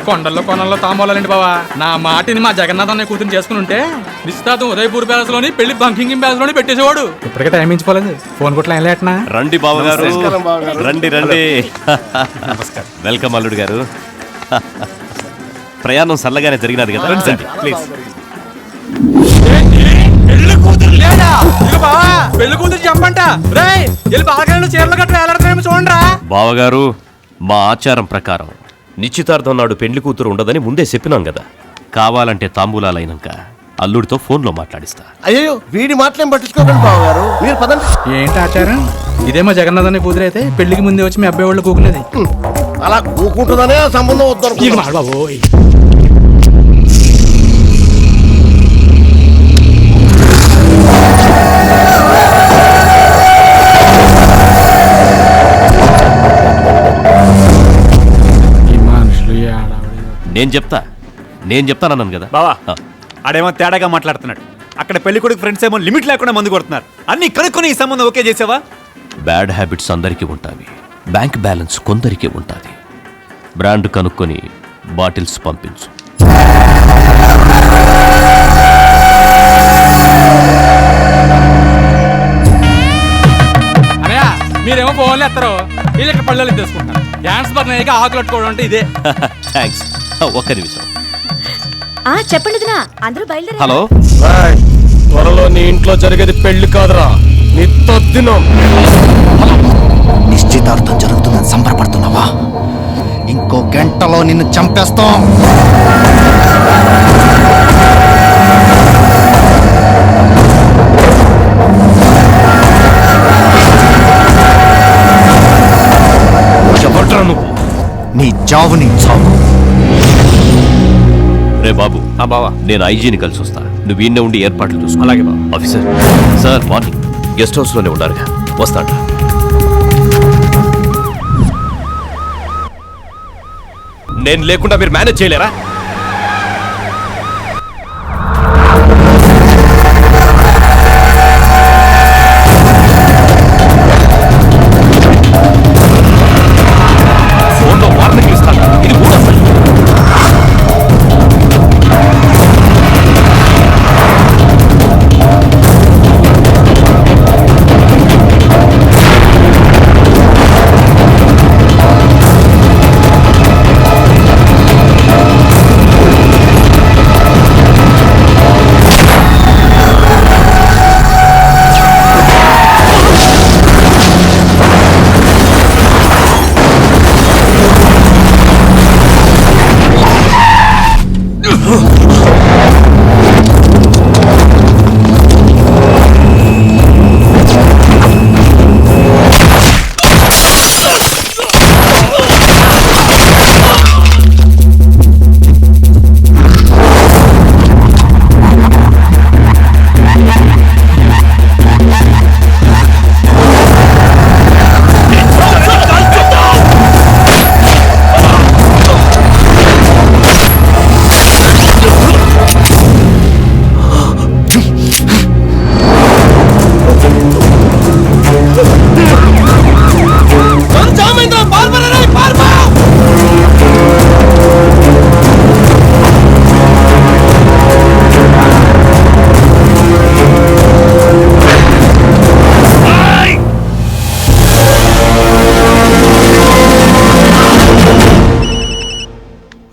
కొండల్లో కొనల్లో తాంబోలాలండి బావా. నా మాటిని మా జగన్నాథ్ అనే కూతురు చేసుకుని ఉంటే నిశ్చితార్థం ఉదయపూర్ ప్యాలెస్ లోని పెళ్లి బంకింగ్ ప్యాలెస్ లోని పెట్టేసేవాడు. ఇప్పటికే టైం మించిపోలేదు. ఫోన్ కొట్ల ఏం లేటనా? రండి బావగారు, రండి రండి. నమస్కారం. వెల్కమ్ అల్లుడు గారు. ప్రయాణం సల్లగానే జరిగినది కదా. ప్లీజ్. పెళ్లి కూతురు లేదా? పెళ్లి కూతురు చెప్పంట. బాగా చీరలు గట్రా ఎలాడతారేమో చూడండిరా. బావగారు, మా ఆచారం ప్రకారం నిశ్చితార్థం నాడు పెళ్లి కూతురు ఉండదని ముందే చెప్పినాం కదా. కావాలంటే తాంబూలాలైనాక అల్లుడితో ఫోన్లో మాట్లాడిస్తా. అయ్యో, వీడి మాటలేం పట్టించుకోకండి బావగారు, మీరు పదండి. ఏంటి ఆచారం? ఇదే మా జగన్నాథ్ అనే కూతురు అయితే పెళ్లికి ముందే వచ్చి మీ అబ్బాయి వాళ్ళు కూకునేది. అలా కూకుంటుందనే సంబంధం వద్దు. బాబోయ్, నేను చెప్తానన్నాను కదా బావా. ఆడేమో తేడాగా మాట్లాడుతున్నాడు. అక్కడ పెళ్లి కొడుకు ఫ్రెండ్స్ ఏమో లిమిట్ లేకుండా మందు కొడుతున్నారు. అన్ని కనుక్కొని ఈ సంబంధం ఓకే చేసావా? బ్యాడ్ హ్యాబిట్స్ అందరికీ ఉంటాయి, బ్యాంక్ బ్యాలెన్స్ కొందరికి ఉంటుంది. బ్రాండ్ కనుక్కొని బాటిల్స్ పంపించు. అనయా మీరేమో ఫోన్లు ఎత్తారు, వీళ్ళు ఇక్కడ పళ్ళు తీసుకుంటారు. డాన్స్ బాగా ఆకులు పట్టుకోవడం అంటే ఇదే. థ్యాంక్స్. ఒక్క నిమిషం. చెప్పండి దినా, అందరూ బయలుదేరారు. హలో, త్వరలో నీ ఇంట్లో జరిగేది పెళ్లి కాదురా, నీ తద్దినం. నిశ్చితార్థం జరుగుతుందని సంబరపడుతున్నావా? ఇంకో గంటలో నిన్ను చంపేస్తాం. ఎవడ్రా నువ్వు? నీ చావుని చావు. రే బాబు, బావా, నేను ఐజీని కలిసి వస్తా. నువ్వు ఈయన ఉండి ఏర్పాట్లు చూసుకో. అలాగే బాబు. Officer sir, morning guest house లోనే ఉండాలిగా. వస్తాడా? నేను లేకుండా మీరు మేనేజ్ చేయలేరా? ఫోన్లో వార్నింగ్ ఇస్తాను. ఇది కూడా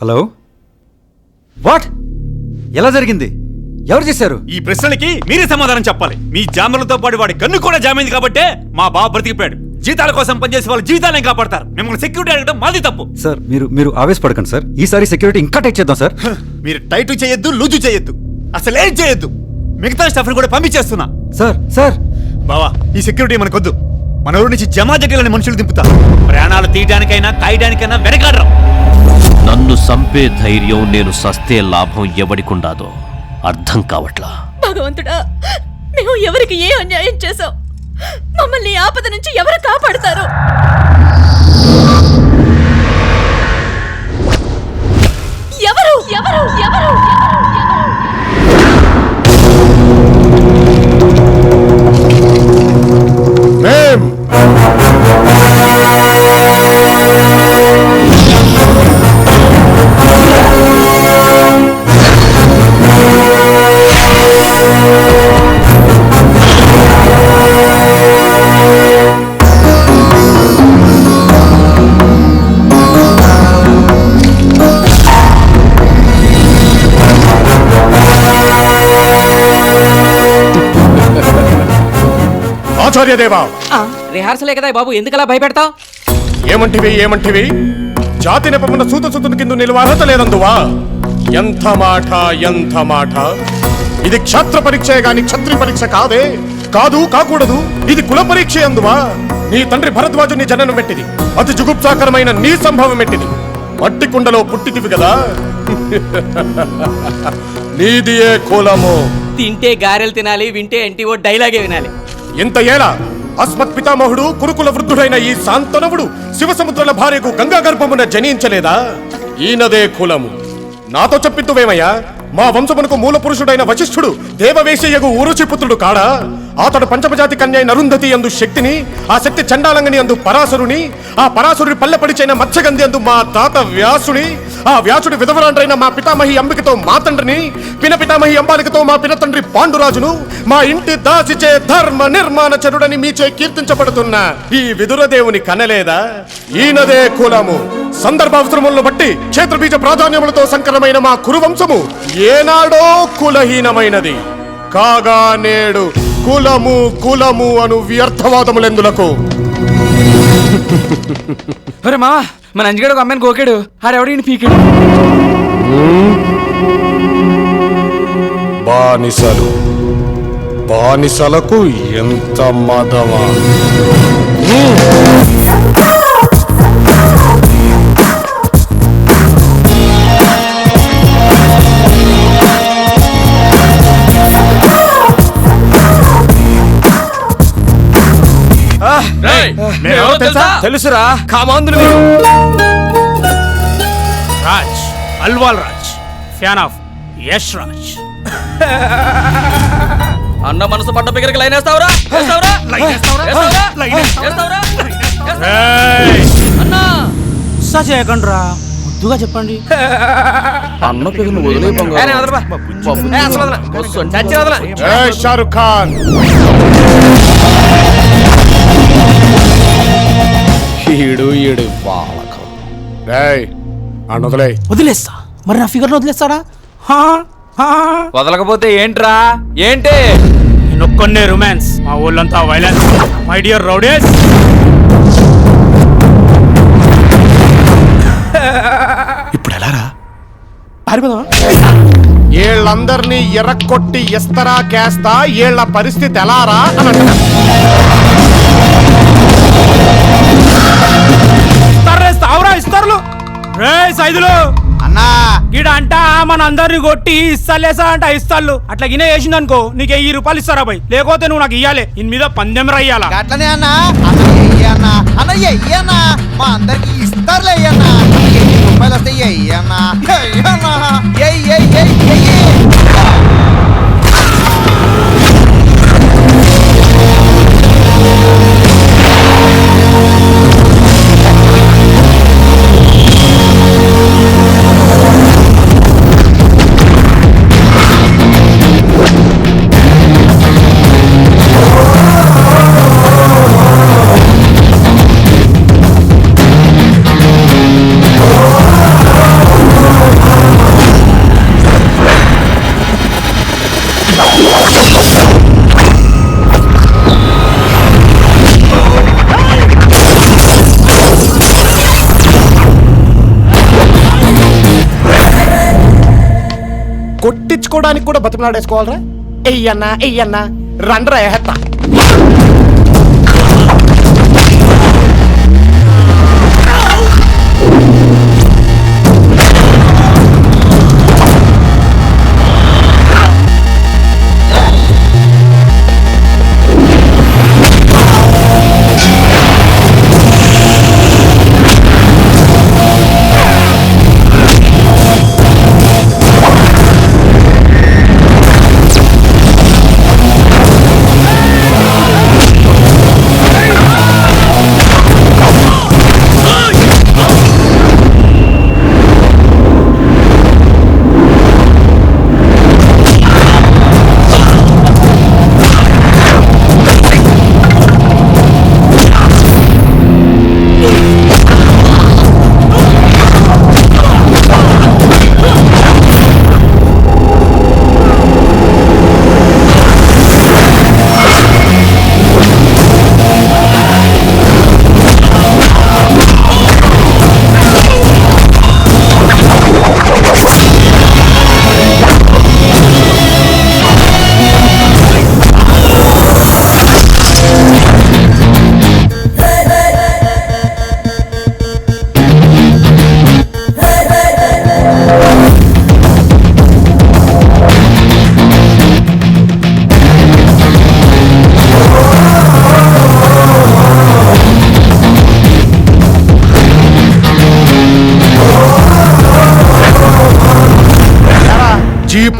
హలో, వాట్? ఎలా జరిగింది? ఎవరు చేశారు? ఈ ప్రశ్నలకి మీరే సమాధానం చెప్పాలి. మీ జామర్లతో పాటు వాడి కన్ను కూడా జామైంది కాబట్టే మా బావ బ్రతికిపోయాడు. జీతాల కోసం పనిచేసే వాళ్ళ జీవితాలను కాపాడతారు. మిమ్మల్ని సెక్యూరిటీ అడగడం మాది తప్పు. సార్, మీరు ఆవేశపడకండి సార్. ఈసారి సెక్యూరిటీ ఇంకా టైట్ చేద్దాం సార్. మీరు టైట్ చేయొద్దు, లూజు చేయొద్దు, అసలు ఏం చేయొద్దు. మిగతా స్టాఫ్ కూడా పంపించేస్తున్నా. సార్ బావా, ఈ సెక్యూరిటీ మనకొద్దు. మన ఊరి నుంచి జమాజట్టీలని మనుషులు దింపుతా. ప్రాణాలు తీయడానికైనా కాయడానికైనా వెనకాడరా. నన్ను సంపే ధైర్యం, నేను సస్తే లాభం ఎవడికుండాదో అర్థం కావట్లా. భగవంతుడా, మేము ఎవరికి ఏ అన్యాయం చేశాం? మమ్మల్ని ఆపద నుంచి ఎవరు కాపాడతారు? ఎవరు ఎవరు ఎవరు ఆచార్యదేవా రిహార్సలే కదా బాబు, ఎందుకలా భయపెడతావు? ఏమంటివి జాతి నెపమున్న సూత కింద నిలువ అర్హత లేదందువా? ఎంత మాట ఇది క్షాత్ర పరీక్షే గాని క్షత్రి పరీక్ష కాదే. కాకూడదు. ఇది కుల పరీక్ష అందువా? నీ తండ్రి భరద్వాజుని జననం పెట్టిది, అతి జుగుప్సాకరమైన నీ సంభవం పెట్టిది. మట్టి కుండలో పుట్టితివి కదా. నీది ఏ కులము? తింటే గారెలు తినాలి, వింటే ఎన్టీఓ డైలాగే వినాలి. ఇంత ఏళ అస్మత్ పితామహుడు కురుకుల వృద్ధుడైన ఈ శాంతనవుడు శివసముద్రుల భార్యకు గంగా గర్భమున జనించలేదా? ఈయనదే కులము. నాతో చెప్పిద్దువేమయ్యా? మా వంశమునకు మూల పురుషుడైన వశిష్ఠుడు దేవవేశయ్యకు ఊరుచిపుత్రుడు కాడా? అతడు పంచమజాతి కన్య నరుంధతి అందు శక్తిని, ఆ శక్తి చండాలంగని అందు పరాశరుని, ఆ పరాశరుడి పల్లెపడిచైన మత్స్యగంధి అందు మా తాత వ్యాసుని, ఆ వ్యాసుడి విధవరాండ్రైన మా పితామహి అంబికతో మా తండ్రిని, పిన పితామహి అంబాలికతో మా పినతండ్రి పాండురాజును, మా ఇంటి దాసిచే ధర్మ నిర్మాణ చరుడని మీచే కీర్తించబడుతున్న ఈ విదురదేవుని కనలేదా? ఈయనదే కులము. సందర్భావసరములను బట్టి క్షేత్రబీజ ప్రాధాన్యములతో సంకరమైన మా కురువంశము ఏనాడో కులహీనమైనది కాగా నేడు కులము అను వ్యర్థవాదములెందులకు? మా మన అంజగడు ఒక అమ్మాయిని గోకాడు, ఆడెవడ పీకాడు. బానిసలకు ఎంత మదవా! తెలుసురా, కామాంధులు. Raj, Alwal Raj, fan of Yash Raj. అన్న మనసు పడ్డ పిగరికి లైన్ వేస్తావురా? అన్నా ఉత్సా చేయకండి రా, ముద్దుగా చెప్పండి. అన్న పిగలు వదిలే షారుఖ్ ఖాన్ ఈడు బాలకం. వదిలేస్తా. మరి నా ఫిగర్ వదిలేస్తాడా? వదలకపోతే ఏంట్రా? ఏంటి నొక్కొన్నే రొమాన్స్, మా ఊళ్ళంతా వైలెన్స్. మై డియర్ రౌడీస్, ఇప్పుడు ఎలారా? ఏళ్ళందరినీ ఎర్రకొట్టి ఎస్తరా కేస్తా, ఏళ్ల పరిస్థితి ఎలారా అని అంటున్నా. ఇస్తారులు రే సైదులు అన్నా గిడ అంట మన అందరిని కొట్టి ఇస్తాలేసా అంట ఇస్తాళ్ళు. అట్లా గినే వేసింది అనుకో నీకు 1000 రూపాయలు ఇస్తారా భయ్, లేకపోతే నువ్వు నాకు ఇయ్యాలి. ఇన్ మీద పందెం రయ్యాలా? అట్లనే అన్నా. అన్న మా అందరికి ఇస్తారులే అన్నా. 1000 రూపాయలు వస్తాయి అయ్యన్నా. కొట్టించుకోవడానికి కూడా బతిమలాడేసుకోవాలరా? ఎయ్యన్నా రండ్రా ఎహత్తా.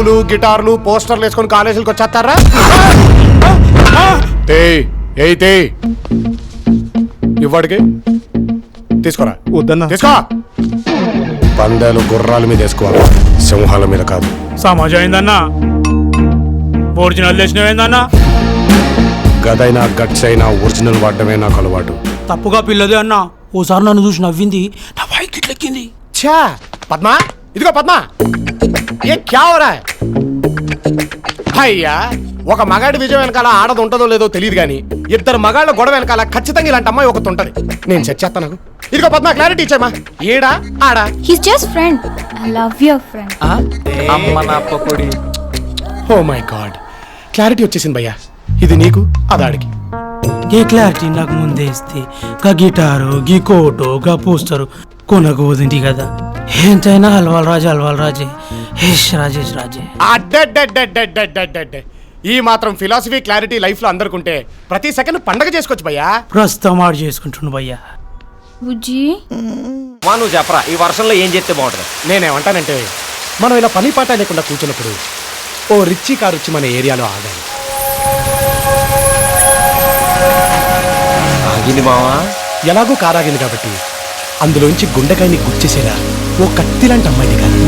మైకులు గిటార్లు పోస్టర్లు వేసుకొని కాలేజీలకు వచ్చేస్తారా? ఇవ్వడికి తీసుకోరా. వద్దన్నా. తీసుకో. పందాలు గుర్రాల మీద వేసుకోవాలి, సింహాల మీద కాదు. సమాజం ఏందన్నా? ఒరిజినల్ తెచ్చినవేందన్నా? గదైనా గట్స్ అయినా ఒరిజినల్ వాడటమే నాకు అలవాటు. తప్పుగా పిల్లదే అన్నా. ఓసారి నన్ను చూసి నవ్వింది, నా బైక్ ఇట్లెక్కింది. ఛా పద్మా, ఇదిగో పద్మా, ఏ క్యావరా? అయ్యా, ఒక మగాడి విజయం వెనకాల ఆడది ఉంటుందో లేదో తెలియదు కానీ ఇద్దరు మగాళ్ళ గొడవ వెనకాల ఖచ్చితంగా ఇలాంటి అమ్మాయి ఒకటి ఉంటది. నేను సెట్ చేస్తాను. నాకు ఇదిగో పద్మా, క్లారిటీ ఇచ్చామా? ఏడా ఆడా? His just friend. I love your friend. అమ్మ నా పకోడి. ఓ మై గాడ్, క్లారిటీ వచ్చేసింది భయ్యా. ఇది నీకు, అదాడికి. ఏ క్లారిటీ నాకు ముందే ఇస్తే గా గిటారు గీ కోటు గా పోస్టరు కొనకపోతుంది కదా. ఎంతైనా అల్వాల్ రాజే రాజేష్ రాజే. అడ్డడ్డడ్డడ్డడ్డడ్డడ్డ. ఈ మాత్రం ఫిలాసఫీ క్లారిటీ లైఫ్ లో అందరికుంటే ప్రతి సెకండ్ పండగ చేసుకోవచ్చు భయ్యా. ప్రస్తుతం ఆడు చేసుకుంటుండు భయ్యా. బుజ్జి నువ్వు చెప్పరా, ఈ వర్షంలో ఏం చేస్తే బాగుంటుంది? నేనేమంటానంటే, మనం ఇలా పని పాట లేకుండా కూర్చున్నప్పుడు ఓ రిచ్చి కారు వచ్చి మన ఏరియాలో ఆగాలి. ఆగింది మావా. ఎలాగో కారు ఆగింది కాబట్టి అందులోంచి గుండెకాయని గుర్చేసేలా ఓ కత్తి లాంటి అమ్మాయిని కానీ